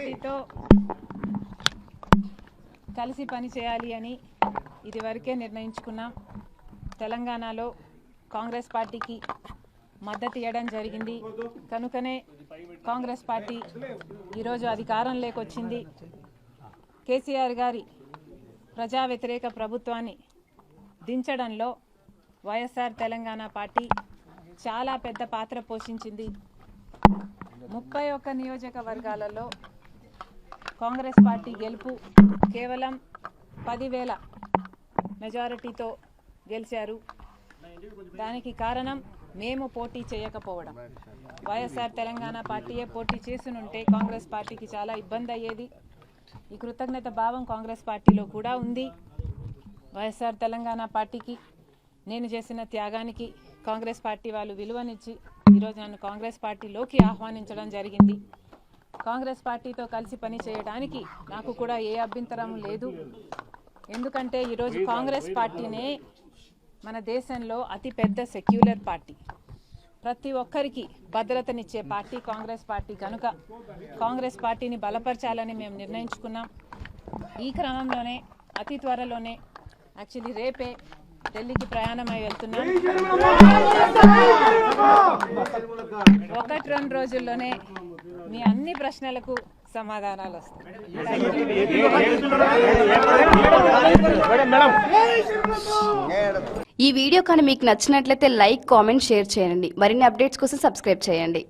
పార్టీతో కలిసి పని చేయాలి అని ఇదివరకే నిర్ణయించుకున్నాం. తెలంగాణలో కాంగ్రెస్ పార్టీకి మద్దతు ఇవ్వడం జరిగింది. కనుకనే కాంగ్రెస్ పార్టీ ఈరోజు అధికారంలోకి వచ్చింది. కేసీఆర్ గారి ప్రజా వ్యతిరేక ప్రభుత్వాన్ని దించడంలో వైఎస్ఆర్ తెలంగాణ పార్టీ చాలా పెద్ద పాత్ర పోషించింది. 31 నియోజకవర్గాలలో కాంగ్రెస్ పార్టీ గెలుపు కేవలం 10,000 మెజారిటీతో గెలిచారు. దానికి కారణం మేము పోటీ చేయకపోవడం. వైఎస్ఆర్ తెలంగాణ పార్టీయే పోటీ చేసినుంటే కాంగ్రెస్ పార్టీకి చాలా ఇబ్బంది అయ్యేది. ఈ కృతజ్ఞత భావం కాంగ్రెస్ పార్టీలో కూడా ఉంది. వైఎస్ఆర్ తెలంగాణ పార్టీకి నేను చేసిన త్యాగానికి కాంగ్రెస్ పార్టీ వాళ్ళు విలువనిచ్చి ఈరోజు నన్ను కాంగ్రెస్ పార్టీలోకి ఆహ్వానించడం జరిగింది. కాంగ్రెస్ పార్టీతో కలిసి పని చేయడానికి నాకు కూడా ఏ అభ్యంతరం లేదు. ఎందుకంటే ఈరోజు కాంగ్రెస్ పార్టీనే మన దేశంలో అతిపెద్ద సెక్యులర్ పార్టీ, ప్రతి ఒక్కరికి భద్రతనిచ్చే పార్టీ కాంగ్రెస్ పార్టీ. కనుక కాంగ్రెస్ పార్టీని బలపరచాలని మేము నిర్ణయించుకున్నాం. ఈ క్రమంలోనే అతి త్వరలోనే యాక్చువల్లీ రేపే ఢిల్లీకి ప్రయాణమై వెళ్తున్నాం. 1-2 రోజుల్లోనే మీ అన్ని ప్రశ్నలకు సమాధానాలు వస్తాయి. ఈ వీడియో కానీ మీకు నచ్చినట్లయితే లైక్, కామెంట్, షేర్ చేయండి. మరిన్ని అప్డేట్స్ కోసం సబ్స్క్రైబ్ చేయండి.